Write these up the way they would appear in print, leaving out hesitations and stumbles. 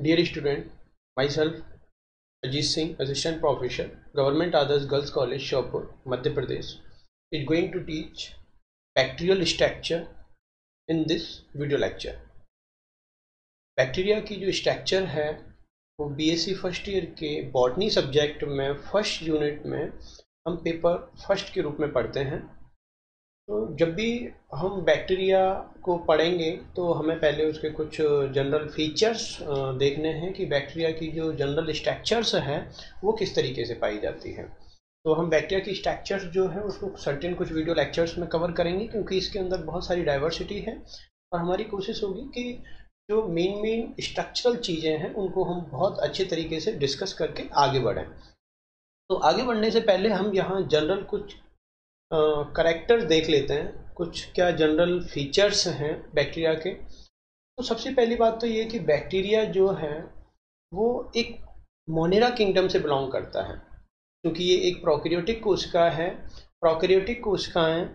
Dear student, myself Ajit Singh, Assistant Professor, Government Adarsh Girls College, Shahpur, Madhya Pradesh, is going to teach bacterial structure in this video lecture. Bacteria की जो structure है वो BSc first year के botany subject में first unit में हम paper first के रूप में पढ़ते हैं। तो जब भी हम बैक्टीरिया को पढ़ेंगे तो हमें पहले उसके कुछ जनरल फीचर्स देखने हैं कि बैक्टीरिया की जो जनरल स्ट्रक्चर्स है वो किस तरीके से पाई जाती है। तो हम बैक्टीरिया की स्ट्रक्चर्स जो है उसको सर्टेन कुछ वीडियो लेक्चर्स में कवर करेंगे, क्योंकि इसके अंदर बहुत सारी डाइवर्सिटी है और हमारी कोशिश होगी कि जो मेन स्ट्रक्चरल चीज़ें हैं उनको हम बहुत अच्छे तरीके से डिस्कस करके आगे बढ़ें। तो आगे बढ़ने से पहले हम यहाँ जनरल कुछ करैक्टर्स देख लेते हैं, कुछ क्या जनरल फीचर्स हैं बैक्टीरिया के। तो सबसे पहली बात तो ये कि बैक्टीरिया जो है वो एक मोनेरा किंगडम से बिलोंग करता है, क्योंकि ये एक प्रोकैरियोटिक कोशिका है। प्रोकैरियोटिक कोशिकाएं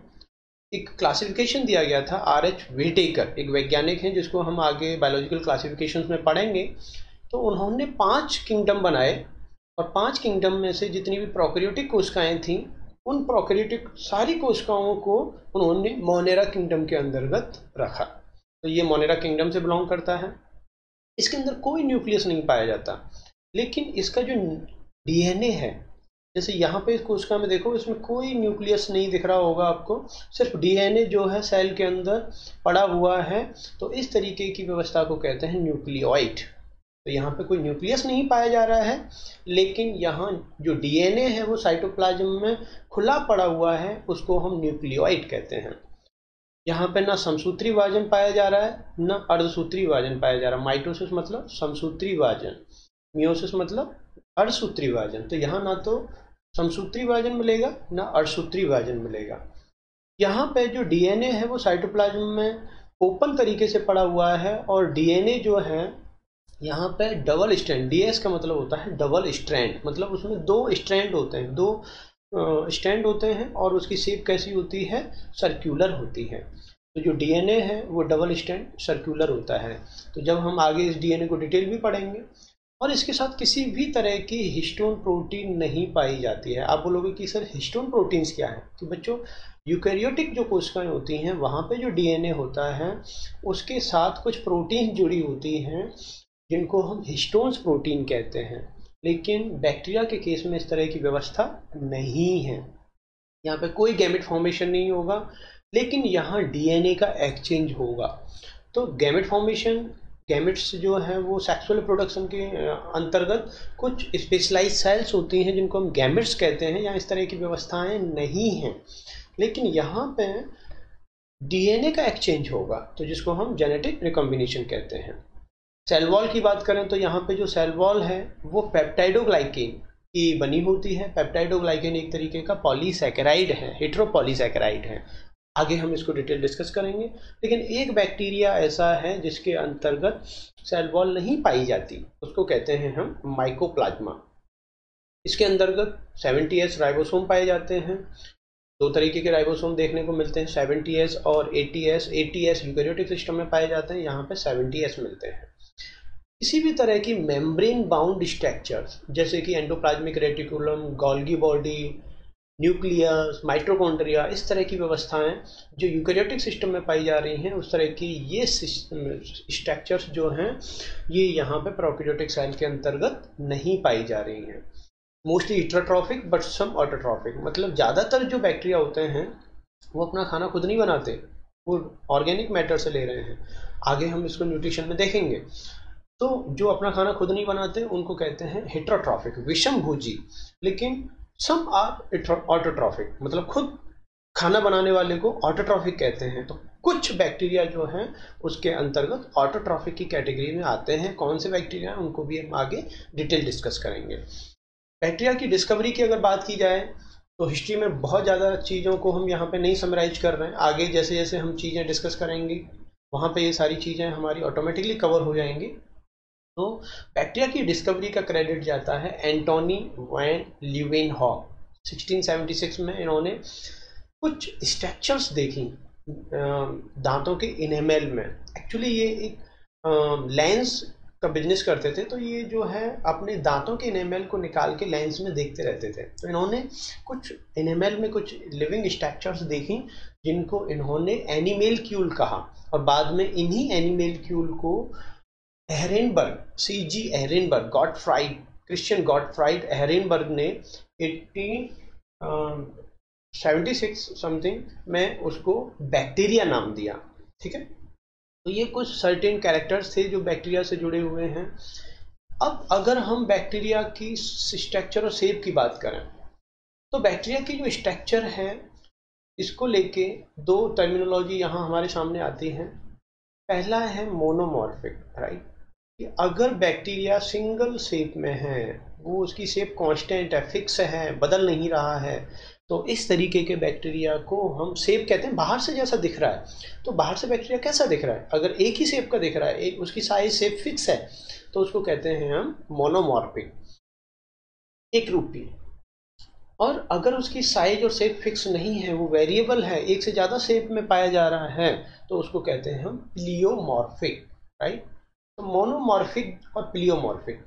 एक क्लासिफिकेशन दिया गया था आर.एच. व्हिटेकर, एक वैज्ञानिक हैं जिसको हम आगे बायोलॉजिकल क्लासिफिकेशंस में पढ़ेंगे। तो उन्होंने 5 किंगडम बनाए और 5 किंगडम में से जितनी भी प्रोकैरियोटिक कोशिकाएं थीं उन प्रोकैरियोटिक सारी कोशिकाओं को उन्होंने मोनेरा किंगडम के अंतर्गत रखा। तो ये मोनेरा किंगडम से बिलोंग करता है। इसके अंदर कोई न्यूक्लियस नहीं पाया जाता, लेकिन इसका जो डीएनए है, जैसे यहाँ पे इस कोशिका में देखो इसमें कोई न्यूक्लियस नहीं दिख रहा होगा आपको, सिर्फ डीएनए जो है सेल के अंदर पड़ा हुआ है। तो इस तरीके की व्यवस्था को कहते हैं न्यूक्लियोइड। तो यहाँ पे कोई न्यूक्लियस नहीं पाया जा रहा है, लेकिन यहाँ जो डीएनए है वो साइटोप्लाज्म में खुला पड़ा हुआ है, उसको हम न्यूक्लियोइड कहते हैं। यहाँ पे ना समसूत्री विभाजन पाया जा रहा है ना अर्धसूत्री विभाजन पाया जा रहा है। माइटोसिस मतलब समसूत्री विभाजन, मियोसिस मतलब अर्धसूत्री विभाजन। तो यहाँ ना तो समसूत्री विभाजन मिलेगा ना अर्धसूत्री विभाजन मिलेगा। यहाँ पे जो डीएनए है वो साइटोप्लाज्म में ओपन तरीके से पड़ा हुआ है और डीएनए जो है यहाँ पे डबल स्ट्रैंड, डीएस का मतलब होता है डबल स्ट्रैंड, मतलब उसमें 2 स्ट्रैंड होते हैं, 2 स्ट्रैंड होते हैं और उसकी शेप कैसी होती है, सर्कुलर होती है। तो जो डीएनए है वो डबल स्ट्रैंड सर्कुलर होता है। तो जब हम आगे इस डीएनए को डिटेल भी पढ़ेंगे, और इसके साथ किसी भी तरह की हिस्टोन प्रोटीन नहीं पाई जाती है। आप बोलोगे कि सर हिस्टोन प्रोटीन्स क्या है? तो बच्चों यूकैरियोटिक जो कोशिकाएं होती हैं वहाँ पे जो डीएनए होता है उसके साथ कुछ प्रोटीन जुड़ी होती हैं जिनको हम हिस्टोन्स प्रोटीन कहते हैं। लेकिन बैक्टीरिया के केस में इस तरह की व्यवस्था नहीं है। यहाँ पे कोई गैमेट फॉर्मेशन नहीं होगा, लेकिन यहाँ डीएनए का एक्सचेंज होगा। तो गैमेट फॉर्मेशन, गैमेट्स जो है वो सेक्सुअल प्रोडक्शन के अंतर्गत कुछ स्पेशलाइज सेल्स होती हैं जिनको हम गैमेट्स कहते हैं। यहाँ इस तरह की व्यवस्थाएं नहीं हैं, लेकिन यहाँ पे डीएनए का एक्सचेंज होगा, तो जिसको हम जेनेटिक रिकॉम्बिनेशन कहते हैं। सेल वॉल की बात करें तो यहाँ पे जो सेल वॉल है वो पेप्टाइडोग्लाइकेन की बनी होती है। पेप्टाइडोग्लाइकेन एक तरीके का पॉलीसैकेराइड है, हेटेरोपॉलीसैकेराइड है। आगे हम इसको डिटेल डिस्कस करेंगे। लेकिन एक बैक्टीरिया ऐसा है जिसके अंतर्गत सेल वॉल नहीं पाई जाती, उसको कहते हैं हम माइकोप्लाज्मा। इसके अंतर्गत 70S राइबोसोम पाए जाते हैं। 2 तरीके के राइबोसोम देखने को मिलते हैं, 70S और 80S। 80S यूकैरियोटिक सिस्टम में पाए जाते हैं, यहाँ पे 70S मिलते हैं। किसी भी तरह की मेम्ब्रेन बाउंड स्ट्रक्चर्स जैसे कि endoplasmic reticulum, Golgi body, nucleus, mitochondria, इस तरह की व्यवस्थाएं जो यूकैरियोटिक सिस्टम में पाई जा रही हैं, उस तरह की ये स्ट्रक्चर्स जो हैं ये यहाँ पे प्रोकैरियोटिक सेल के अंतर्गत नहीं पाई जा रही हैं। Mostly heterotrophic but some autotrophic, मतलब ज़्यादातर जो बैक्टीरिया होते हैं वो अपना खाना खुद नहीं बनाते, वो ऑर्गेनिक मैटर से ले रहे हैं। आगे हम इसको न्यूट्रिशन में देखेंगे। तो जो अपना खाना खुद नहीं बनाते उनको कहते हैं हेटेरोट्रॉफिक, विषम भोजी। लेकिन सम आर ऑटोट्रॉफिक, मतलब खुद खाना बनाने वाले को ऑटोट्रॉफिक कहते हैं। तो कुछ बैक्टीरिया जो हैं उसके अंतर्गत ऑटोट्रॉफिक की कैटेगरी में आते हैं। कौन से बैक्टीरिया हैं उनको भी हम आगे डिटेल डिस्कस करेंगे। बैक्टीरिया की डिस्कवरी की अगर बात की जाए तो हिस्ट्री में बहुत ज़्यादा चीज़ों को हम यहाँ पे नहीं समराइज कर रहे हैं। आगे जैसे जैसे हम चीज़ें डिस्कस करेंगे वहाँ पे ये सारी चीज़ें हमारी ऑटोमेटिकली कवर हो जाएंगी। तो बैक्टीरिया की डिस्कवरी का क्रेडिट जाता है एंटोनी वैन ल्यूवेनहॉक। 1676 में इन्होंने कुछ स्ट्रक्चर्स देखी दांतों के इनेमल में। एक्चुअली ये एक लेंस का बिजनेस करते थे, तो ये जो है अपने दांतों के इनेमल को निकाल के लेंस में देखते रहते थे। तो इन्होंने कुछ इनेमल में कुछ लिविंग स्ट्रक्चर्स देखी जिनको इन्होंने एनिमेलक्यूल कहा, और बाद में इन्हीं एनिमेलक्यूल को एहरेनबर्ग, C.G. एहरेनबर्ग, गॉटफ्राइड, क्रिश्चियन गॉटफ्राइड एहरेनबर्ग ने 1876 समथिंग में उसको बैक्टीरिया नाम दिया। ठीक है, तो ये कुछ सर्टेन कैरेक्टर्स थे जो बैक्टीरिया से जुड़े हुए हैं। अब अगर हम बैक्टीरिया की स्ट्रक्चर और शेप की बात करें, तो बैक्टीरिया की जो स्ट्रक्चर है इसको लेके दो टर्मिनोलॉजी यहाँ हमारे सामने आती हैं। पहला है मोनोमॉर्फिक, राइट, कि अगर बैक्टीरिया सिंगल शेप में है, वो उसकी शेप कांस्टेंट है, फिक्स है, बदल नहीं रहा है, तो इस तरीके के बैक्टीरिया को हम शेप कहते हैं। बाहर से जैसा दिख रहा है, तो बाहर से बैक्टीरिया कैसा दिख रहा है, अगर एक ही शेप का दिख रहा है, एक उसकी साइज शेप फिक्स है, तो उसको कहते हैं हम मोनोमॉर्फिक, एक रूपी। और अगर उसकी साइज और शेप फिक्स नहीं है, वो वेरिएबल है, एक से ज़्यादा शेप में पाया जा रहा है, तो उसको कहते हैं हम प्लियोमॉर्फिक, राइट। तो मोनोमॉर्फिक और प्लियोमॉर्फिक।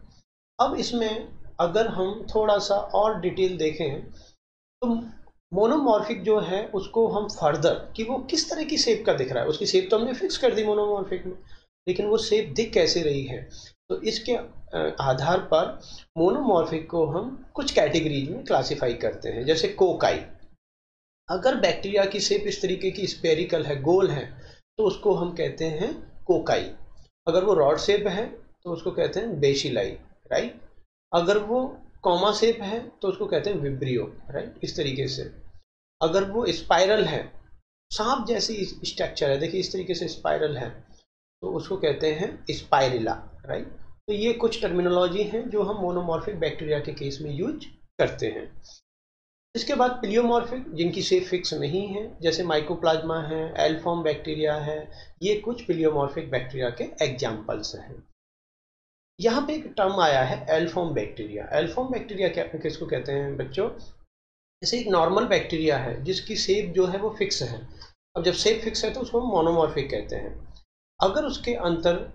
अब इसमें अगर हम थोड़ा सा और डिटेल देखें, तो मोनोमॉर्फिक जो है उसको हम फर्दर कि वो किस तरह की शेप का दिख रहा है, उसकी शेप तो हमने फिक्स कर दी मोनोमॉर्फिक में, लेकिन वो शेप दिख कैसे रही है, तो इसके आधार पर मोनोमॉर्फिक को हम कुछ कैटेगरीज में क्लासिफाई करते हैं। जैसे कोकाई, अगर बैक्टीरिया की शेप इस तरीके की स्पेरिकल है, गोल है, तो उसको हम कहते हैं कोकाई। अगर वो रॉड शेप है तो उसको कहते हैं बेसिलाई, राइट। अगर वो कॉमा शेप है तो उसको कहते हैं विब्रियो, राइट, इस तरीके से। अगर वो स्पाइरल है, सांप जैसी स्ट्रक्चर है, देखिए इस तरीके से स्पाइरल है, तो उसको कहते हैं स्पाइरिला, राइट। तो ये कुछ टर्मिनोलॉजी हैं जो हम मोनोमॉर्फिक बैक्टीरिया के केस में यूज करते हैं। इसके बाद प्लियोमॉर्फिक, जिनकी शेप फिक्स नहीं है, जैसे माइकोप्लाज्मा है, एल्फॉर्म बैक्टीरिया है, ये कुछ प्लियोमॉर्फिक बैक्टीरिया के एग्जाम्पल्स हैं। यहाँ पे एक टर्म आया है एल्फॉर्म बैक्टीरिया। एल्फॉर्म बैक्टीरिया किसको कहते हैं बच्चों, जैसे एक नॉर्मल बैक्टीरिया है जिसकी शेप जो है वो फिक्स है। अब जब शेप फिक्स है तो उसको हम मोनोमॉर्फिक कहते हैं। अगर उसके अंदर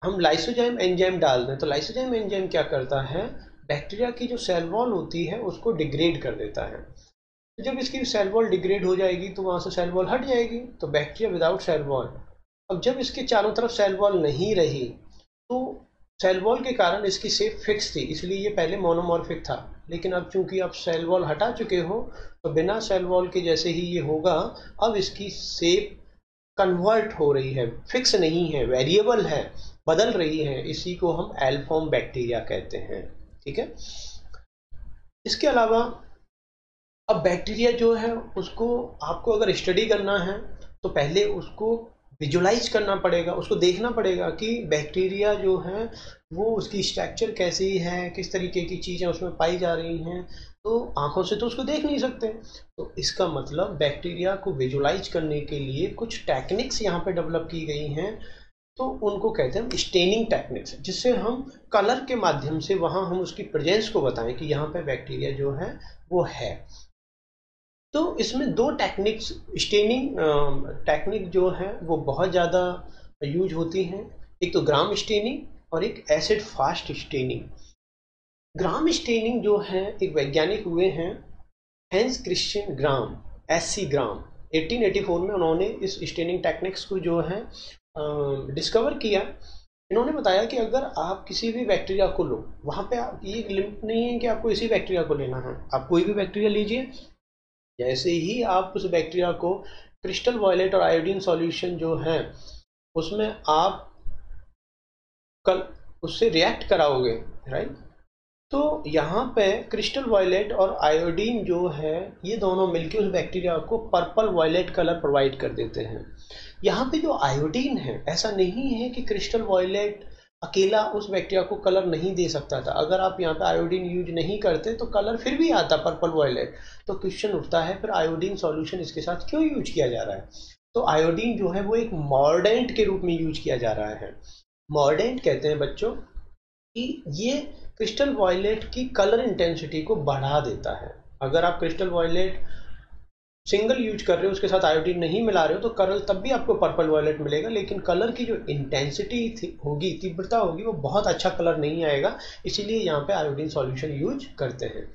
हम लाइसोजाइम एंजाइम डाल दें, तो लाइसोजाइम एंजाइम क्या करता है, बैक्टीरिया की जो सेल वॉल होती है उसको डिग्रेड कर देता है। तो जब इसकी सेल वॉल डिग्रेड हो जाएगी तो वहाँ से सेल वॉल हट जाएगी, तो बैक्टीरिया विदाउट सेल वॉल। अब जब इसके चारों तरफ सेल वॉल नहीं रही, तो सेल वॉल के कारण इसकी शेप फिक्स थी, इसलिए ये पहले मोनोमॉर्फिक था। लेकिन अब चूंकि आप सेल वॉल हटा चुके हो, तो बिना सेल वॉल के जैसे ही ये होगा, अब इसकी शेप कन्वर्ट हो रही है, फिक्स नहीं है, वेरिएबल है, बदल रही है। इसी को हम एल्फॉर्म बैक्टीरिया कहते हैं। ठीक है, इसके अलावा अब बैक्टीरिया जो है उसको आपको अगर स्टडी करना है, तो पहले उसको विजुलाइज करना पड़ेगा, उसको देखना पड़ेगा कि बैक्टीरिया जो है वो उसकी स्ट्रक्चर कैसी है, किस तरीके की चीज़ें उसमें पाई जा रही हैं। तो आंखों से तो उसको देख नहीं सकते, तो इसका मतलब बैक्टीरिया को विजुलाइज करने के लिए कुछ टेक्निक्स यहाँ पे डेवलप की गई हैं, तो उनको कहते हैं स्टेनिंग टेक्निक्स, जिससे हम कलर के माध्यम से वहाँ हम उसकी प्रेजेंस को बताएं कि यहाँ पे बैक्टीरिया जो है वो है। तो इसमें दो टेक्निक्स, स्टेनिंग टेक्निक जो है वो बहुत ज़्यादा यूज होती हैं। एक तो ग्राम स्टेनिंग और एक acid fast staining. Gram staining जो है, एक वैज्ञानिक हुए हैं हैंस क्रिश्चियन ग्राम, SC ग्राम, 1884 में उन्होंने इस स्टेनिंग टेक्निक्स को जो है डिस्कवर किया। इन्होंने बताया कि अगर आप किसी भी बैक्टीरिया को लो, वहाँ पे ये लिमिट नहीं है कि आपको इसी बैक्टीरिया को लेना है, आप कोई भी बैक्टीरिया लीजिए, जैसे ही आप उस बैक्टीरिया को क्रिस्टल वॉयलेट और आयोडीन सॉल्यूशन जो है उसमें आप कल उससे रिएक्ट कराओगे, राइट, तो यहाँ पे क्रिस्टल वॉयलेट और आयोडीन जो है ये दोनों मिलके उस बैक्टीरिया को पर्पल वॉयलेट कलर प्रोवाइड कर देते हैं। यहाँ पे जो आयोडीन है, ऐसा नहीं है कि क्रिस्टल वॉयलेट अकेला उस बैक्टीरिया को कलर नहीं दे सकता था। अगर आप यहाँ पे आयोडीन यूज नहीं करते तो कलर फिर भी आता पर्पल वॉयलेट। तो क्वेश्चन उठता है फिर आयोडीन सॉल्यूशन इसके साथ क्यों यूज किया जा रहा है। तो आयोडीन जो है वो एक मॉर्डेंट के रूप में यूज किया जा रहा है। मॉर्डेंट कहते हैं बच्चों कि ये क्रिस्टल वॉयलेट की कलर इंटेंसिटी को बढ़ा देता है। अगर आप क्रिस्टल वॉयलेट सिंगल यूज कर रहे हो, उसके साथ आयोडीन नहीं मिला रहे हो, तो कलर तब भी आपको पर्पल वायलेट मिलेगा, लेकिन कलर की जो इंटेंसिटी होगी, तीव्रता होगी, वो बहुत अच्छा कलर नहीं आएगा। इसीलिए यहाँ पे आयोडीन सॉल्यूशन यूज करते हैं।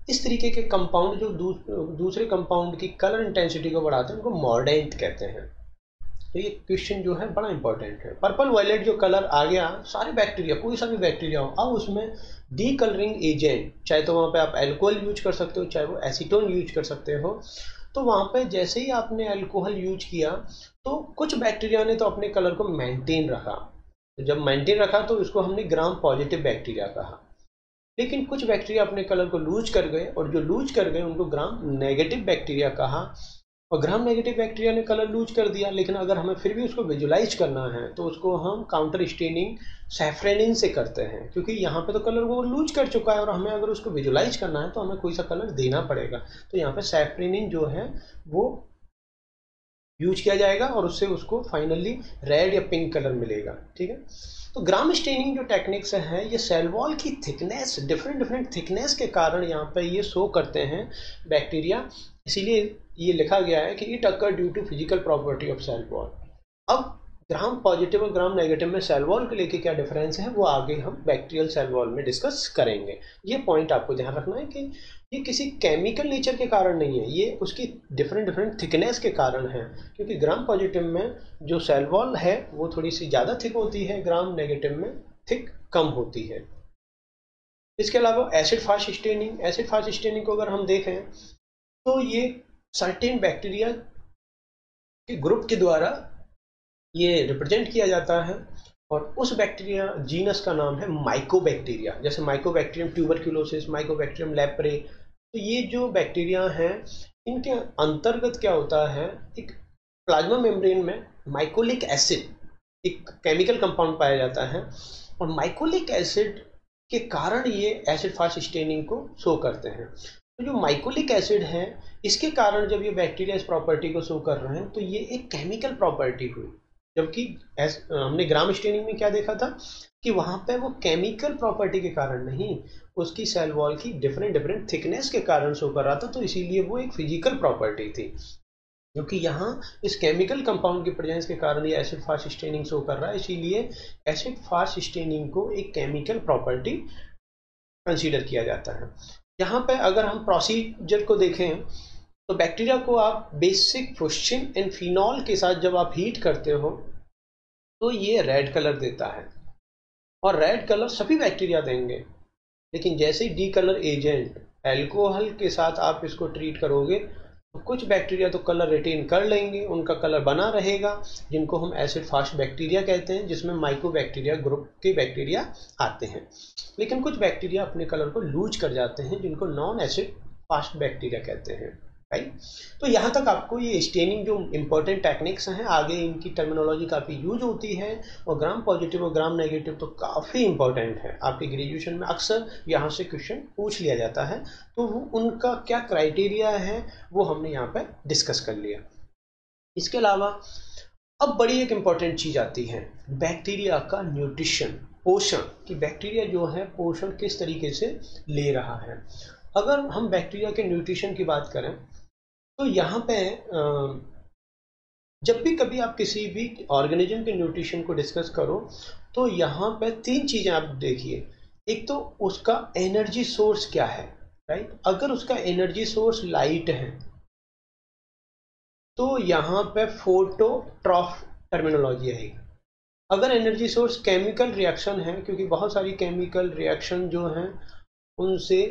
इस तरीके के कंपाउंड जो दूसरे कंपाउंड की कलर इंटेंसिटी को बढ़ाते हैं, उनको मॉर्डेंट कहते हैं। तो ये क्वेश्चन जो है बड़ा इंपॉर्टेंट है। पर्पल वायलेट जो कलर आ गया, सारे बैक्टीरिया, कोई सा भी बैक्टीरिया हो, अब उसमें डी कलरिंग एजेंट, चाहे तो वहाँ पे आप अल्कोहल यूज कर सकते हो, चाहे वो एसीटोन यूज कर सकते हो। तो वहाँ पे जैसे ही आपने अल्कोहल यूज किया, तो कुछ बैक्टीरिया ने तो अपने कलर को मेंटेन रखा। तो जब मेंटेन रखा तो इसको हमने ग्राम पॉजिटिव बैक्टीरिया कहा। लेकिन कुछ बैक्टीरिया अपने कलर को लूज कर गए, और जो लूज कर गए उनको ग्राम नेगेटिव बैक्टीरिया कहा। और ग्राम नेगेटिव बैक्टीरिया ने कलर लूज कर दिया, लेकिन अगर हमें फिर भी उसको विजुलाइज करना है तो उसको हम काउंटर स्टेनिंग सैफ्रेनिन से करते हैं, क्योंकि यहाँ पे तो कलर वो लूज कर चुका है और हमें अगर उसको विजुलाइज करना है तो हमें कोई सा कलर देना पड़ेगा। तो यहाँ पे सैफ्रेनिन जो है वो यूज किया जाएगा और उससे उसको फाइनली रेड या पिंक कलर मिलेगा। ठीक है, तो ग्राम स्टेनिंग जो टेक्निक्स हैं, ये सेल वॉल की थिकनेस, डिफरेंट थिकनेस के कारण यहाँ पे ये शो करते हैं बैक्टीरिया। इसीलिए ये लिखा गया है कि it occur due to physical property of cell wall. अब ग्राम पॉजिटिव और ग्राम नेगेटिव में सेल वॉल को लेके क्या डिफरेंस है, वो आगे हम बैक्टीरियल सेल वॉल में डिस्कस करेंगे। ये पॉइंट आपको ध्यान रखना है कि ये किसी केमिकल नेचर के कारण नहीं है, ये उसकी डिफरेंट थिकनेस के कारण है। क्योंकि ग्राम पॉजिटिव में जो सेल वॉल है वो थोड़ी सी ज़्यादा थिक होती है, ग्राम नेगेटिव में थिक कम होती है। इसके अलावा acid fast staining, acid fast staining को अगर हम देखें तो ये सर्टेन बैक्टीरिया के ग्रुप के द्वारा ये रिप्रेजेंट किया जाता है, और उस बैक्टीरिया जीनस का नाम है माइकोबैक्टीरिया। जैसे माइकोबैक्टीरियम ट्यूबरक्यूलोसिस, माइकोबैक्टीरियम लेप्रे। तो ये जो बैक्टीरिया हैं, इनके अंतर्गत क्या होता है, एक प्लाज्मा मेम्ब्रेन में माइकोलिक एसिड एक केमिकल कंपाउंड पाया जाता है, और माइकोलिक एसिड के कारण ये एसिड फास्ट स्टेनिंग को शो करते हैं। तो जो माइकोलिक एसिड है, इसके कारण जब ये बैक्टीरिया इस प्रॉपर्टी को शो कर रहे हैं, तो ये एक केमिकल प्रॉपर्टी हुई। जबकि हमने ग्राम स्टेनिंग में क्या देखा था कि वहां पे वो केमिकल प्रॉपर्टी के कारण नहीं, उसकी सेल वॉल की डिफरेंट थिकनेस के कारण शो कर रहा था। तो इसीलिए वो एक फिजिकल प्रॉपर्टी थी, क्योंकि यहाँ इस केमिकल कंपाउंड की प्रेजेंस के कारण ये एसिड फास्ट स्टेनिंग शो कर रहा है। इसीलिए एसिड फास्ट स्टेनिंग को एक केमिकल प्रॉपर्टी कंसीडर किया जाता है। यहाँ पे अगर हम प्रोसीजर को देखें तो बैक्टीरिया को आप बेसिक फ्रुक्शिन एंड फिनॉल के साथ जब आप हीट करते हो तो ये रेड कलर देता है, और रेड कलर सभी बैक्टीरिया देंगे। लेकिन जैसे ही डी कलर एजेंट अल्कोहल के साथ आप इसको ट्रीट करोगे तो कुछ बैक्टीरिया तो कलर रिटेन कर लेंगे, उनका कलर बना रहेगा, जिनको हम एसिड फास्ट बैक्टीरिया कहते हैं, जिसमें माइकोबैक्टीरिया ग्रुप के बैक्टीरिया आते हैं। लेकिन कुछ बैक्टीरिया अपने कलर को लूज कर जाते हैं, जिनको नॉन एसिड फास्ट बैक्टीरिया कहते हैं। राइट, तो यहाँ तक आपको ये स्टेनिंग जो इंपॉर्टेंट टेक्निक्स हैं, आगे इनकी टर्मिनोलॉजी काफ़ी यूज होती है। और ग्राम पॉजिटिव और ग्राम नेगेटिव तो काफ़ी इंपॉर्टेंट है, आपके ग्रेजुएशन में अक्सर यहाँ से क्वेश्चन पूछ लिया जाता है। तो वो उनका क्या क्राइटेरिया है वो हमने यहाँ पर डिस्कस कर लिया। इसके अलावा अब बड़ी एक इम्पॉर्टेंट चीज़ आती है, बैक्टीरिया का न्यूट्रिशन, पोषण, कि बैक्टीरिया जो है पोषण किस तरीके से ले रहा है। अगर हम बैक्टीरिया के न्यूट्रिशन की बात करें तो यहाँ पे जब भी कभी आप किसी भी ऑर्गेनिज्म के न्यूट्रिशन को डिस्कस करो तो यहाँ पे तीन चीज़ें आप देखिए। एक तो उसका एनर्जी सोर्स क्या है, राइट। अगर उसका एनर्जी सोर्स लाइट है तो यहाँ पे फोटोट्रॉफ टर्मिनोलॉजी आएगी। अगर एनर्जी सोर्स केमिकल रिएक्शन है, क्योंकि बहुत सारी केमिकल रिएक्शन जो हैं उनसे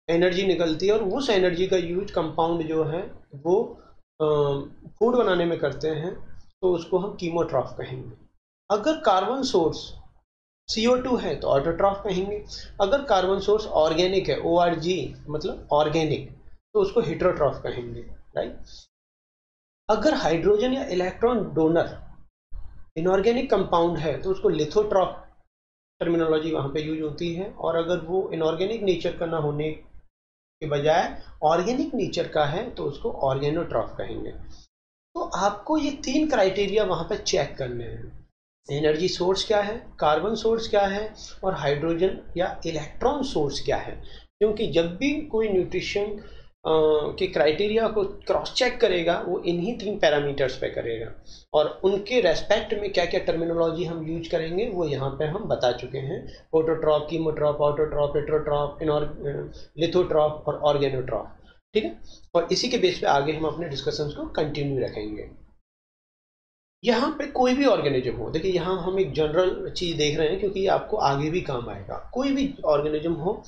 एनर्जी निकलती है, और उस एनर्जी का यूज कंपाउंड जो है वो फूड बनाने में करते हैं, तो उसको हम कीमोट्रॉफ कहेंगे। अगर कार्बन सोर्स CO2 है तो ऑटोट्रॉफ कहेंगे। अगर कार्बन सोर्स ऑर्गेनिक है, ORG मतलब ऑर्गेनिक, तो उसको हेटेरोट्रॉफ कहेंगे, राइट। अगर हाइड्रोजन या इलेक्ट्रॉन डोनर इनऑर्गेनिक कंपाउंड है तो उसको लिथोट्रॉफ टर्मिनोलॉजी वहाँ पे यूज होती है। और अगर वो इनऑर्गेनिक नेचर का ना होने के बजाय ऑर्गेनिक नेचर का है तो उसको ऑर्गेनोट्रॉफ कहेंगे। तो आपको ये तीन क्राइटेरिया वहाँ पे चेक करने हैं, एनर्जी सोर्स क्या है, कार्बन सोर्स क्या है, और हाइड्रोजन या इलेक्ट्रॉन सोर्स क्या है। क्योंकि जब भी कोई न्यूट्रिशन के क्राइटेरिया को क्रॉस चेक करेगा वो इन्हीं 3 पैरामीटर्स पे करेगा, और उनके रेस्पेक्ट में क्या क्या टर्मिनोलॉजी हम यूज करेंगे वो यहाँ पे हम बता चुके हैं। फोटोट्रॉप, कीमोट्रॉप, ऑटोट्रॉप, हेटेरोट्रॉप, लिथोट्रॉप और ऑर्गेनोट्रॉप, ठीक है। और इसी के बेस पे आगे हम अपने डिस्कशंस को कंटिन्यू रखेंगे। यहाँ पे कोई भी ऑर्गेनिज्म हो, देखिए यहाँ हम एक जनरल चीज देख रहे हैं क्योंकि ये आपको आगे भी काम आएगा। कोई भी ऑर्गेनिज्म हो,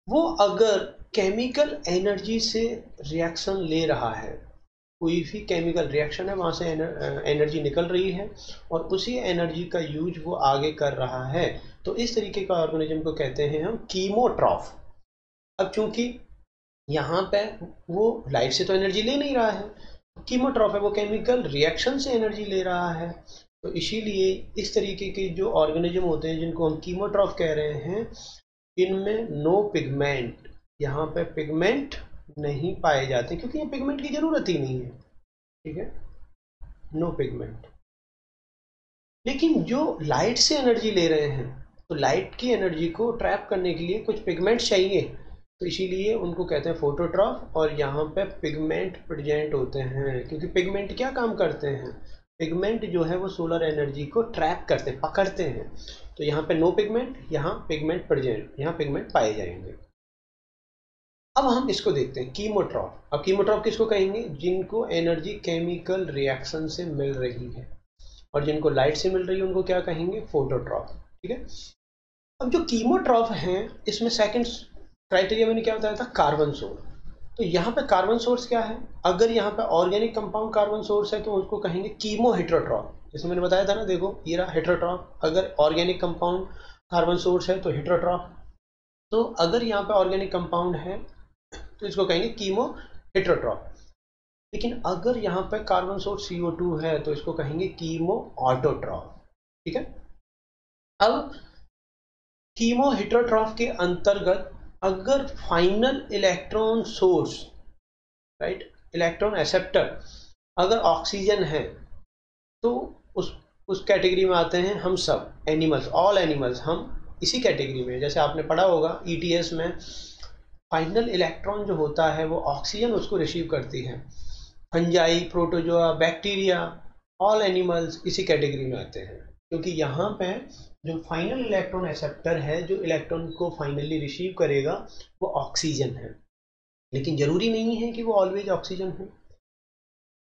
वो अगर केमिकल एनर्जी से रिएक्शन ले रहा है, कोई भी केमिकल रिएक्शन है वहां से एनर्जी निकल रही है और उसी एनर्जी का यूज वो आगे कर रहा है, तो इस तरीके का ऑर्गेनिज्म को कहते हैं हम कीमोट्रॉफ। अब चूंकि यहाँ पे वो लाइट से तो एनर्जी ले नहीं रहा है, कीमोट्रॉफ है, वो केमिकल रिएक्शन से एनर्जी ले रहा है, तो इसीलिए इस तरीके के जो ऑर्गेनिज्म होते हैं जिनको हम कीमोट्रॉफ कह रहे हैं, इनमें नो पिगमेंट, यहाँ पे पिगमेंट नहीं पाए जाते क्योंकि ये पिगमेंट की जरूरत ही नहीं है, ठीक है, नो पिगमेंट। लेकिन जो लाइट से एनर्जी ले रहे हैं, तो लाइट की एनर्जी को ट्रैप करने के लिए कुछ पिगमेंट चाहिए, तो इसीलिए उनको कहते हैं फोटोट्रॉफ, और यहाँ पे पिगमेंट प्रेजेंट होते हैं क्योंकि पिगमेंट क्या काम करते हैं, पिगमेंट जो है वो सोलर एनर्जी को ट्रैप करते हैं, पकड़ते हैं। तो यहाँ पे नो पिगमेंट, यहाँ पिगमेंट प्रेजेंट, यहाँ पिगमेंट पाए जाएंगे। अब हम इसको देखते हैं कीमोट्रॉफ। अब कीमोट्रॉफ किसको कहेंगे, जिनको एनर्जी केमिकल रिएक्शन से मिल रही है, और जिनको लाइट से मिल रही है उनको क्या कहेंगे, फोटोट्रॉफ, ठीक है। अब जो कीमोट्रॉफ हैं, इसमें सेकंड क्राइटेरिया मैंने क्या बताया था, कार्बन सोर्स। तो यहाँ पे कार्बन सोर्स क्या है, अगर यहाँ पे ऑर्गेनिक कंपाउंड कार्बन सोर्स है तो उसको कहेंगे कीमो हेटेरोट्रॉफ। जैसे मैंने बताया था ना, देखो ये रहा हेटेरोट्रॉफ, अगर ऑर्गेनिक कंपाउंड कार्बन सोर्स है तो हेटेरोट्रॉफ। तो अगर यहाँ पे ऑर्गेनिक कंपाउंड है तो इसको कहेंगे कीमो हेटेरोट्रॉफ। लेकिन अगर यहाँ पे कार्बन सोर्स CO2 है तो इसको कहेंगे कीमो ऑटोट्रॉफ, ठीक है। अब कीमो हेटेरोट्रॉफ के अंतर्गत अगर final electron source, right, electron acceptor अगर ऑक्सीजन है, तो उस कैटेगरी में आते हैं हम सब एनिमल्स, ऑल एनिमल्स, हम इसी कैटेगरी में। जैसे आपने पढ़ा होगा ETS में, फाइनल इलेक्ट्रॉन जो होता है वो ऑक्सीजन उसको रिसीव करती है। Fungi, protozoa, bacteria, all animals इसी कैटेगरी में आते हैं, क्योंकि यहाँ पे जो फाइनल इलेक्ट्रॉन एक्सेप्टर है, जो इलेक्ट्रॉन को फाइनली रिसीव करेगा, वो ऑक्सीजन है। लेकिन जरूरी नहीं है कि वो ऑलवेज ऑक्सीजन हो।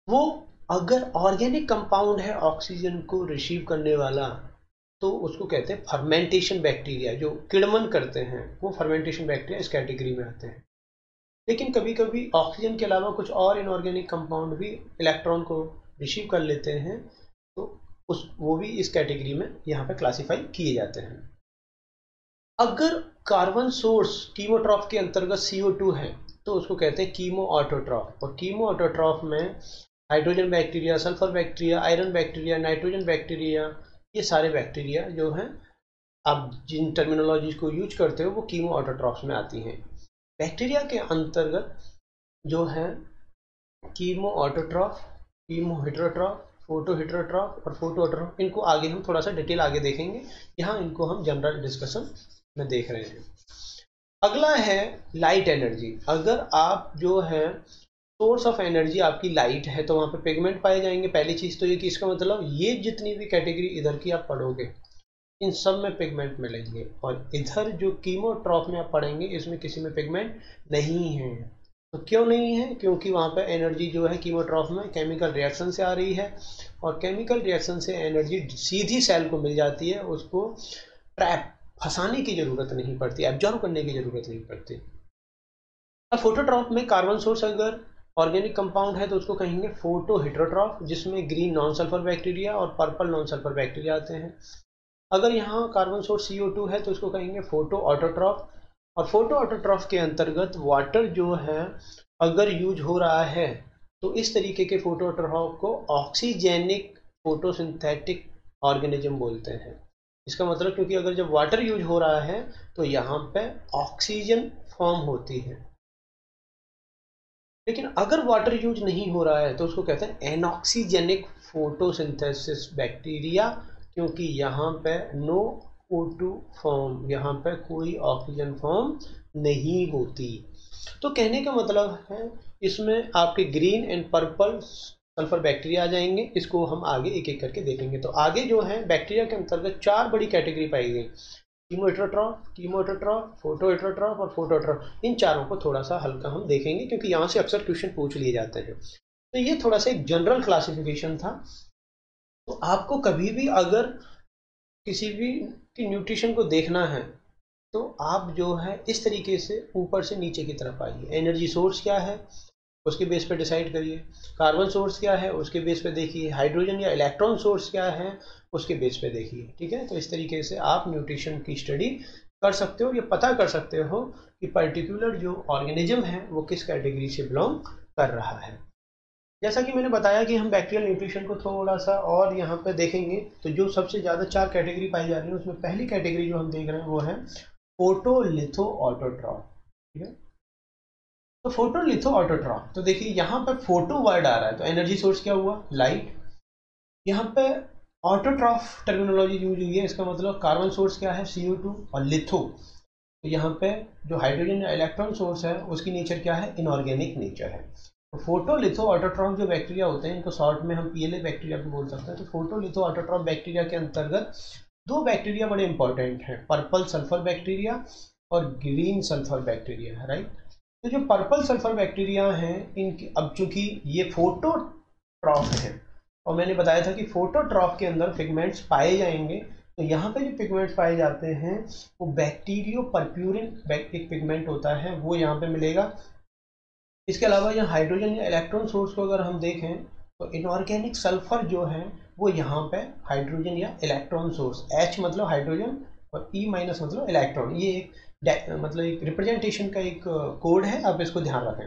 वो अगर ऑर्गेनिक कंपाउंड है ऑक्सीजन को रिसीव करने वाला, तो उसको कहते हैं फर्मेंटेशन बैक्टीरिया, जो किड़मन करते हैं वो फर्मेंटेशन बैक्टीरिया इस कैटेगरी में आते हैं। लेकिन कभी कभी ऑक्सीजन के अलावा कुछ और इनऑर्गेनिक कंपाउंड भी इलेक्ट्रॉन को रिसीव कर लेते हैं, तो वो भी इस कैटेगरी में यहाँ पे क्लासिफाई किए जाते हैं। अगर कार्बन सोर्स कीमोट्रॉफ के अंतर्गत CO2 है तो उसको कहते हैं कीमो ऑटोट्रॉफ, और कीमो ऑटोट्रॉफ में hydrogen bacteria, sulphur bacteria, iron bacteria, nitrogen bacteria, ये सारे बैक्टीरिया जो हैं, आप जिन टर्मिनोलॉजी को यूज करते हो वो कीमो ऑटोट्रॉफ्स में आती हैं। बैक्टीरिया के अंतर्गत जो है chemo autotroph, chemo heterotroph, photo heterotroph और फोटो ऑटोट्रॉफ, इनको आगे हम थोड़ा सा डिटेल आगे देखेंगे, यहाँ इनको हम जनरल डिस्कशन में देख रहे हैं। अगला है लाइट एनर्जी। अगर आप जो है सोर्स ऑफ एनर्जी आपकी लाइट है तो वहाँ पे पिगमेंट पाए जाएंगे। पहली चीज़ तो ये कि इसका मतलब ये जितनी भी कैटेगरी इधर की आप पढ़ोगे इन सब में पिगमेंट मिलेंगे, और इधर जो कीमोट्रॉफ में आप पढ़ेंगे इसमें किसी में पिगमेंट नहीं है। तो क्यों नहीं है, क्योंकि वहाँ पे एनर्जी जो है कीमोट्रॉफ में केमिकल रिएक्शन से आ रही है, और केमिकल रिएक्शन से एनर्जी सीधी सेल को मिल जाती है, उसको ट्रैप फंसाने की जरूरत नहीं पड़ती, एब्जॉर्व करने की जरूरत नहीं पड़ती। अब फोटोट्रॉफ में कार्बन सोर्स अगर ऑर्गेनिक कंपाउंड है तो उसको कहेंगे फोटो हेटेरोट्रॉफ, जिसमें ग्रीन नॉन सल्फर बैक्टीरिया और पर्पल नॉन सल्फर बैक्टीरिया आते हैं। अगर यहाँ कार्बन सोर्स CO2 है तो उसको कहेंगे फोटो ऑटोट्रॉफ, और फोटो ऑटोट्रॉफ के अंतर्गत वाटर जो है अगर यूज हो रहा है तो इस तरीके के फोटो ऑटोट्रॉफ को ऑक्सीजेनिक फोटोसिंथेटिक ऑर्गेनिज्म बोलते हैं। इसका मतलब क्योंकि अगर जब वाटर यूज हो रहा है तो यहाँ पे ऑक्सीजन फॉर्म होती है, लेकिन अगर वाटर यूज नहीं हो रहा है तो उसको कहते हैं एनऑक्सीजेनिक फोटोसिंथेसिस बैक्टीरिया, क्योंकि यहाँ पे नो O2 फॉर्म, यहाँ पे कोई ऑक्सीजन फॉर्म नहीं होती। तो कहने का मतलब है इसमें आपके green and purple sulphur bacteria आ जाएंगे। इसको हम आगे एक एक करके देखेंगे। तो आगे जो है बैक्टीरिया के अंतर्गत 4 बड़ी कैटेगरी पाई गई, कीमोहेटेरोट्रॉफ, फोटोहेटेरोट्रॉफ और फोटोट्रॉफ। इन चारों को थोड़ा सा हल्का हम देखेंगे क्योंकि यहाँ से अक्सर क्वेश्चन पूछ लिए जाते हैं। तो ये थोड़ा सा एक जनरल क्लासिफिकेशन था। तो आपको कभी भी अगर किसी भी की न्यूट्रिशन को देखना है तो आप जो है इस तरीके से ऊपर से नीचे की तरफ आइए। एनर्जी सोर्स क्या है उसके बेस पे डिसाइड करिए, कार्बन सोर्स क्या है उसके बेस पे देखिए, हाइड्रोजन या इलेक्ट्रॉन सोर्स क्या है उसके बेस पे देखिए। ठीक है, तो इस तरीके से आप न्यूट्रिशन की स्टडी कर सकते हो, ये पता कर सकते हो कि पर्टिकुलर जो ऑर्गेनिज्म है वो किस कैटेगरी से बिलोंग कर रहा है। जैसा कि मैंने बताया कि हम बैक्टीरियल न्यूट्रिशन को थोड़ा सा और यहाँ पर देखेंगे। तो जो सबसे ज़्यादा 4 कैटेगरी पाई जा रही है उसमें पहली कैटेगरी जो हम देख रहे हैं वो है फोटोलिथो ऑटोट्रॉफ। ठीक है, तो फोटोलिथो ऑटोट्रॉफ, तो देखिए यहाँ पर फोटो वर्ड आ रहा है तो एनर्जी सोर्स क्या हुआ, लाइट। यहाँ पे ऑटोट्रॉफ टर्मिनोलॉजी यूज हुई है, इसका मतलब कार्बन सोर्स क्या है, CO2, और लिथो, तो यहाँ पे जो हाइड्रोजन या इलेक्ट्रॉन सोर्स है उसकी नेचर क्या है, इनऑर्गेनिक नेचर है। तो फोटोलिथो ऑटोट्रॉफ जो बैक्टीरिया होते हैं इनको शॉर्ट में हम PLA बैक्टीरिया भी बोल सकते हैं। तो फोटोलिथो ऑटोट्रॉफ बैक्टीरिया के अंतर्गत 2 बैक्टीरिया बड़े इंपॉर्टेंट हैं, पर्पल सल्फर बैक्टीरिया और ग्रीन सल्फर बैक्टीरिया, राइट। तो जो पर्पल सल्फर बैक्टीरिया हैं इनकी, अब चूंकि ये फोटोट्रॉफ है और मैंने बताया था कि फोटोट्रॉफ के अंदर पिगमेंट्स पाए जाएंगे, तो यहाँ पे जो पिगमेंट्स पाए जाते हैं वो बैक्टीरियो परप्यूरिन एक पिगमेंट होता है, वो यहाँ पे मिलेगा। इसके अलावा यहाँ हाइड्रोजन या इलेक्ट्रॉन सोर्स को अगर हम देखें तो इनऑर्गेनिक सल्फर जो है वो यहाँ पे हाइड्रोजन या इलेक्ट्रॉन सोर्स, H मतलब हाइड्रोजन और E माइनस मतलब इलेक्ट्रॉन, ये एक मतलब एक रिप्रेजेंटेशन का एक कोड है, आप इसको ध्यान रखें।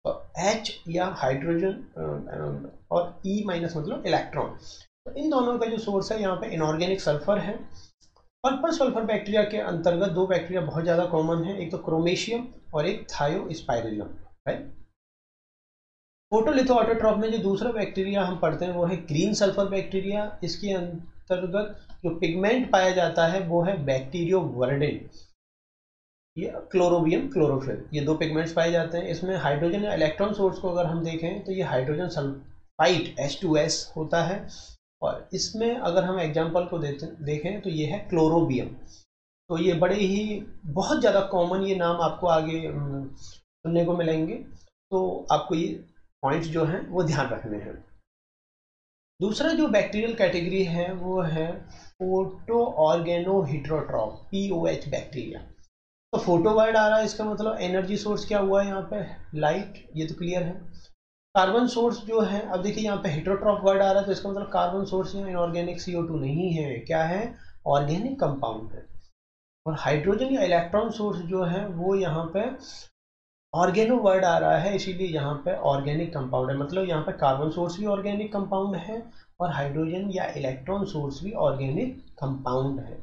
तो H या हाइड्रोजन और E माइनस मतलब इलेक्ट्रॉन, तो इन दोनों का जो सोर्स है यहाँ पे इनऑर्गेनिक सल्फर है। पर्पल सल्फर बैक्टीरिया के अंतर्गत 2 बैक्टीरिया बहुत ज़्यादा कॉमन है, एक तो क्रोमेशियम और एक थायोस्पाइरिलम, राइट। फोटोलिथो ऑटोट्रॉफ में जो दूसरा बैक्टीरिया हम पढ़ते हैं वो है ग्रीन सल्फर बैक्टीरिया। इसके अंतर्गत जो पिगमेंट पाया जाता है वो है बैक्टीरियो वर्डिन, ये क्लोरोबियम क्लोरोफिल, ये 2 पिगमेंट्स पाए जाते हैं। इसमें हाइड्रोजन या इलेक्ट्रॉन सोर्स को अगर हम देखें तो ये हाइड्रोजन सल्फाइड H2S होता है, और इसमें अगर हम एग्जाम्पल को देखें तो ये है क्लोरोबियम। तो ये बड़े ही बहुत ज़्यादा कॉमन ये नाम आपको आगे सुनने को मिलेंगे, तो आपको ये पॉइंट्स जो हैं वो ध्यान रखने हैं। दूसरा जो बैक्टीरियल कैटेगरी है वो है photoorganoheterotroph, POH bacteria. तो फोटो वर्ड आ रहा है, इसका मतलब एनर्जी सोर्स क्या हुआ है यहाँ पे, लाइट, ये तो क्लियर है। कार्बन सोर्स जो है, अब देखिए यहाँ पे हेटेरोट्रॉफ वर्ड आ रहा है तो इसका मतलब कार्बन सोर्स यहाँ इनऑर्गेनिक CO2 नहीं है, क्या है, ऑर्गेनिक कंपाउंड है। और हाइड्रोजन या इलेक्ट्रॉन सोर्स जो है वो यहाँ पे ऑर्गेनो वर्ड आ रहा है, इसीलिए यहाँ पे ऑर्गेनिक कंपाउंड है, मतलब यहाँ पे कार्बन सोर्स भी ऑर्गेनिक कंपाउंड है और हाइड्रोजन या इलेक्ट्रॉन सोर्स भी ऑर्गेनिक कंपाउंड है।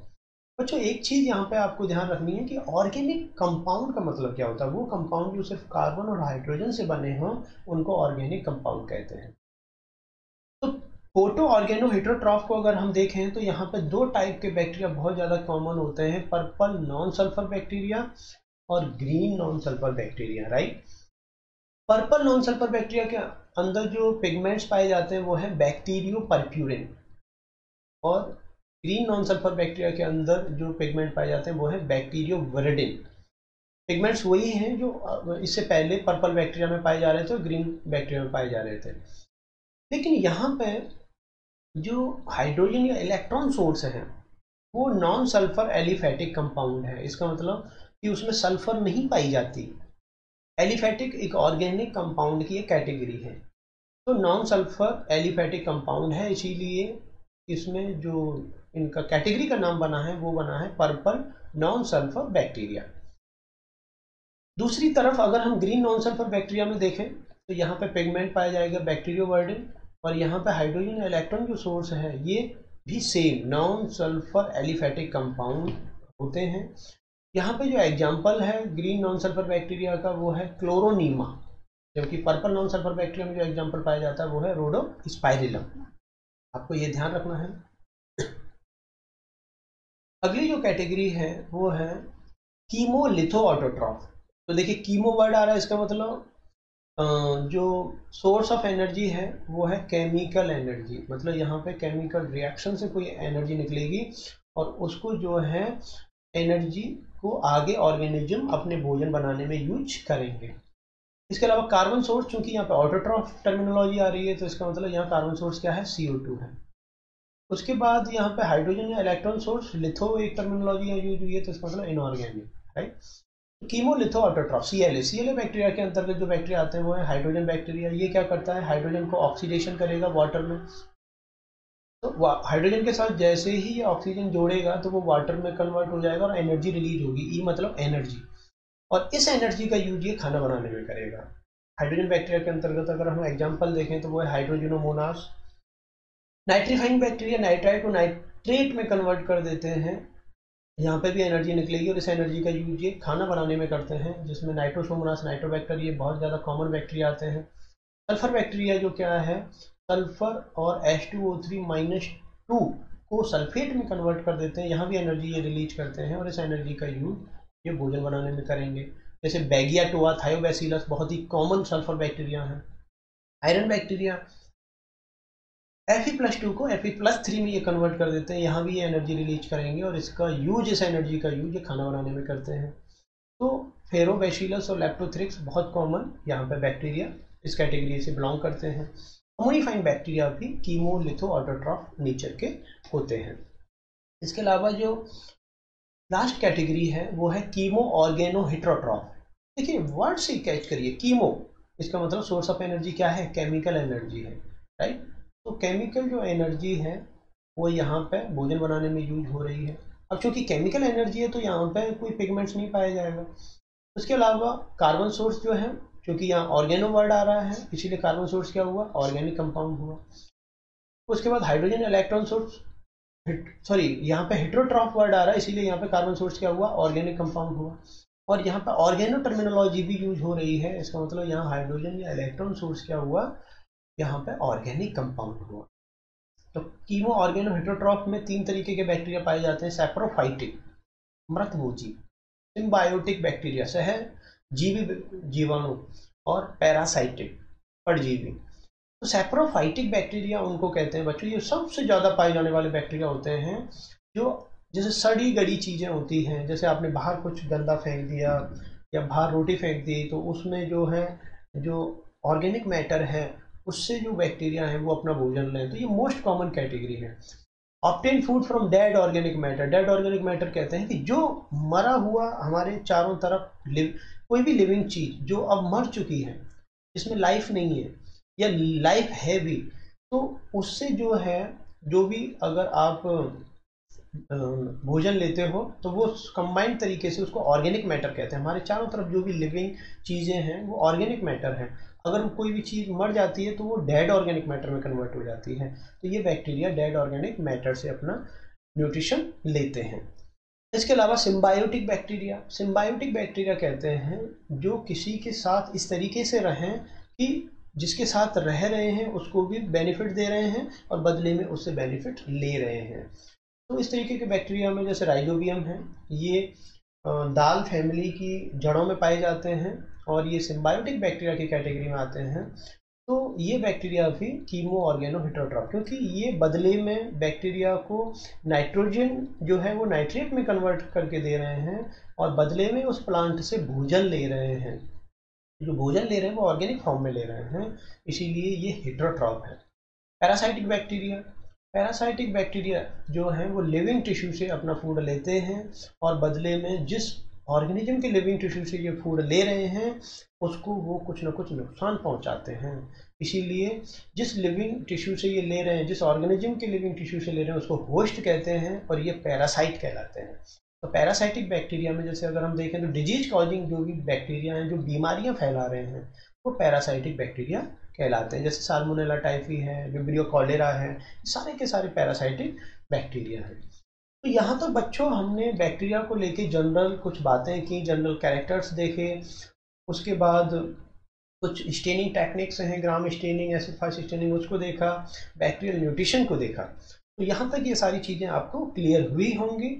बच्चों एक चीज़ यहाँ पे आपको ध्यान रखनी है कि ऑर्गेनिक कंपाउंड का मतलब क्या होता है, वो कंपाउंड जो सिर्फ कार्बन और हाइड्रोजन से बने हों उनको ऑर्गेनिक कंपाउंड कहते हैं। तो फोटो ऑर्गेनो हेटेरोट्रॉफ को अगर हम देखें तो यहाँ पे 2 टाइप के बैक्टीरिया बहुत ज़्यादा कॉमन होते हैं, पर्पल नॉन सल्फर बैक्टीरिया और green non sulphur bacteria, right. Purple non sulphur bacteria के अंदर जो पिगमेंट्स पाए जाते हैं वो है बैक्टीरियो परप्यूरिन, और ग्रीन नॉन सल्फर बैक्टीरिया के अंदर जो पिगमेंट पाए जाते हैं वो है बैक्टीरियो वर्डिन। पिगमेंट्स वही हैं जो इससे पहले पर्पल बैक्टीरिया में पाए जा रहे थे और ग्रीन बैक्टीरिया में पाए जा रहे थे। लेकिन यहाँ पे जो हाइड्रोजन या इलेक्ट्रॉन सोर्स है वो नॉन सल्फर एलिफेटिक कंपाउंड है, इसका मतलब कि उसमें सल्फर नहीं पाई जाती। एलिफेटिक एक ऑर्गेनिक कंपाउंड की एक कैटेगरी है, तो नॉन सल्फर एलिफेटिक कंपाउंड है, इसीलिए इसमें जो इनका कैटेगरी का नाम बना है वो बना है पर्पल नॉन सल्फर बैक्टीरिया। दूसरी तरफ अगर हम ग्रीन नॉन सल्फर बैक्टीरिया में देखें तो यहाँ पे पिगमेंट पाया जाएगा बैक्टीरियो वर्डिन, और यहाँ पे हाइड्रोजन इलेक्ट्रॉन जो सोर्स है ये भी same non sulphur aliphatic compound होते हैं। यहाँ पे जो एग्जाम्पल है ग्रीन नॉन सल्फर बैक्टीरिया का वो है क्लोरोनीमा, जबकि पर्पल नॉन सल्फर बैक्टीरिया में जो एग्जाम्पल पाया जाता है वो है रोडोस्पाइरिलम। आपको ये ध्यान रखना है। अगली जो कैटेगरी है वो है कीमोलिथो ऑटोट्रॉफ। तो देखिए कीमो वर्ड आ रहा है, इसका मतलब जो सोर्स ऑफ एनर्जी है वो है केमिकल एनर्जी, मतलब यहाँ पे केमिकल रिएक्शन से कोई एनर्जी निकलेगी और उसको जो है एनर्जी को आगे ऑर्गेनिज्म अपने भोजन बनाने में यूज करेंगे। इसके अलावा कार्बन सोर्स, चूंकि यहाँ पे ऑटोट्रॉफ टर्मिनोलॉजी आ रही है तो इसका मतलब यहाँ कार्बन सोर्स क्या है, CO2 है। उसके बाद यहाँ पे हाइड्रोजन या इलेक्ट्रॉन सोर्स, लिथो एक टर्मिनोलॉजी यूज हुई है तो इसका मतलब inorganic, right. Chemolitho autotroph, CLA bacteria के अंतर्गत जो बैक्टीरिया आते हैं वो है हाइड्रोजन बैक्टीरिया। ये क्या करता है, हाइड्रोजन को ऑक्सीडेशन करेगा वाटर में, तो हाइड्रोजन के साथ जैसे ही ये ऑक्सीजन जोड़ेगा तो वो वाटर में कन्वर्ट हो जाएगा और एनर्जी रिलीज होगी। ई मतलब एनर्जी, और इस एनर्जी का यूज ये खाना बनाने में करेगा। हाइड्रोजन बैक्टीरिया के अंतर्गत अगर हम एग्जांपल देखें तो वो है हाइड्रोजिनोमोनास। नाइट्रीफाइंग बैक्टीरिया नाइट्राइट को नाइट्रेट में कन्वर्ट कर देते हैं, यहाँ पे भी एनर्जी निकलेगी और इस एनर्जी का यूज ये खाना बनाने में करते हैं, जिसमें नाइट्रोसोमोनास, नाइट्रोबैक्टर, ये बहुत ज़्यादा कॉमन बैक्टीरिया आते हैं। सल्फर बैक्टीरिया जो क्या है, सल्फर और H2O3-2 को सल्फेट में कन्वर्ट कर देते हैं, यहाँ भी एनर्जी ये रिलीज करते हैं और इस एनर्जी का यूज ये भोजन बनाने में करेंगे। जैसे बैगियाटोआ, थायोबैसिलस बहुत ही कॉमन सल्फर बैक्टीरिया हैं। आयरन बैक्टीरिया Fe+2 को Fe+3 में ये कन्वर्ट कर देते हैं, यहाँ भी ये एनर्जी रिलीज करेंगे और इसका यूज, इस एनर्जी का यूज ये खाना बनाने में करते हैं। तो फेरोबैसिलस और लेप्टोथ्रिक्स बहुत कॉमन यहाँ पे बैक्टीरिया इस कैटेगरी से बिलोंग करते हैं। अमोनिफाइंग बैक्टीरिया भी कीमोलिथो ऑटोट्रॉफ नेचर के होते हैं। इसके अलावा जो लास्ट कैटेगरी है वो है कीमो ऑर्गेनो हेट्रोट्रॉफ। देखिए वर्ड से कैच करिए, कीमो इसका मतलब सोर्स ऑफ एनर्जी क्या है, केमिकल एनर्जी है, राइट। तो केमिकल जो एनर्जी है वो यहाँ पे भोजन बनाने में यूज हो रही है। अब चूंकि केमिकल एनर्जी है तो यहाँ पे कोई पिगमेंट्स नहीं पाया जाएगा। उसके अलावा कार्बन सोर्स जो है, क्योंकि यहाँ ऑर्गेनो वर्ड आ रहा है इसीलिए कार्बन सोर्स क्या हुआ, ऑर्गेनिक कंपाउंड हुआ। उसके बाद हाइड्रोजन इलेक्ट्रॉन सोर्स, सॉरी यहाँ पे हेट्रोट्रॉफ वर्ड आ रहा है इसीलिए यहाँ पे कार्बन सोर्स क्या हुआ, ऑर्गेनिक कंपाउंड हुआ। और यहाँ पे ऑर्गेनो टर्मिनोलॉजी भी यूज हो रही है, इसका मतलब यहाँ हाइड्रोजन या इलेक्ट्रॉन सोर्स क्या हुआ, यहाँ पे ऑर्गेनिक कंपाउंड हुआ। तो कीमो ऑर्गेनो हेट्रोट्रॉफ में 3 तरीके के बैक्टीरिया पाए जाते हैं, सैप्रोफाइटिक मृतभोजी, सिम्बायोटिक बैक्टीरिया सहजीवी जीवाणु, और पैरासाइटिक परजीवी। तो सैप्रोफाइटिक बैक्टीरिया उनको कहते हैं बच्चों, ये सबसे ज़्यादा पाए जाने वाले बैक्टीरिया होते हैं जो जैसे सड़ी गड़ी चीज़ें होती हैं, जैसे आपने बाहर कुछ गंदा फेंक दिया या बाहर रोटी फेंक दी तो उसमें जो है जो ऑर्गेनिक मैटर है उससे जो बैक्टीरिया है वो अपना भोजन लें, तो ये मोस्ट कॉमन कैटेगरी है। Obtain food from dead organic matter, dead organic matter कहते हैं कि जो मरा हुआ हमारे चारों तरफ कोई भी लिविंग चीज़ जो अब मर चुकी है, जिसमें लाइफ नहीं है या लाइफ है भी, तो उससे जो है जो भी अगर आप भोजन लेते हो तो वो कंबाइंड तरीके से उसको ऑर्गेनिक मैटर कहते हैं। हमारे चारों तरफ जो भी लिविंग चीज़ें हैं वो ऑर्गेनिक मैटर है, अगर कोई भी चीज़ मर जाती है तो वो डेड ऑर्गेनिक मैटर में कन्वर्ट हो जाती है। तो ये बैक्टीरिया डेड ऑर्गेनिक मैटर से अपना न्यूट्रिशन लेते हैं। इसके अलावा सिम्बायोटिक बैक्टीरिया, सिम्बायोटिक बैक्टीरिया कहते हैं जो किसी के साथ इस तरीके से रहें कि जिसके साथ रह रहे हैं उसको भी बेनिफिट दे रहे हैं और बदले में उससे बेनिफिट ले रहे हैं। तो इस तरीके के बैक्टीरिया में जैसे राइजोबियम है, ये दाल फैमिली की जड़ों में पाए जाते हैं और ये सिम्बायोटिक बैक्टीरिया की कैटेगरी में आते हैं। तो ये बैक्टीरिया भी कीमो ऑर्गेनो हेट्रोट्रॉफ, क्योंकि ये बदले में बैक्टीरिया को नाइट्रोजन जो है वो नाइट्रेट में कन्वर्ट करके दे रहे हैं और बदले में उस प्लांट से भोजन ले रहे हैं, जो भोजन ले रहे हैं वो ऑर्गेनिक फॉर्म में ले रहे हैं, इसीलिए ये हेट्रोट्रॉफ है। पैरासाइटिक बैक्टीरिया, पैरासाइटिक बैक्टीरिया जो है वो लिविंग टिश्यू से अपना फूड लेते हैं और बदले में जिस ऑर्गेनिज्म के लिविंग टिश्यू से ये फूड ले रहे हैं उसको वो कुछ ना कुछ नुकसान पहुंचाते हैं, इसीलिए जिस लिविंग टिश्यू से ये ले रहे हैं, जिस ऑर्गेनिज्म के लिविंग टिश्यू से ले रहे हैं उसको होस्ट कहते हैं और ये पैरासाइट कहलाते हैं। तो पैरासाइटिक बैक्टीरिया में जैसे अगर हम देखें तो डिजीज कॉजिंग जो भी बैक्टीरिया हैं जो बीमारियां फैला रहे हैं वो पैरासाइटिक बैक्टीरिया कहलाते हैं, जैसे साल्मोनेला टाइफी है, विब्रियो कॉलेरा है, सारे के सारे पैरासाइटिक बैक्टीरिया हैं। तो यहाँ तक बच्चों हमने बैक्टीरिया को लेके जनरल कुछ बातें की, जनरल कैरेक्टर्स देखे, उसके बाद कुछ स्टेनिंग टेक्निक्स हैं, gram staining, acid fast staining, उसको देखा, बैक्टीरियल न्यूट्रिशन को देखा। तो यहाँ तक ये सारी चीज़ें आपको क्लियर हुई होंगी।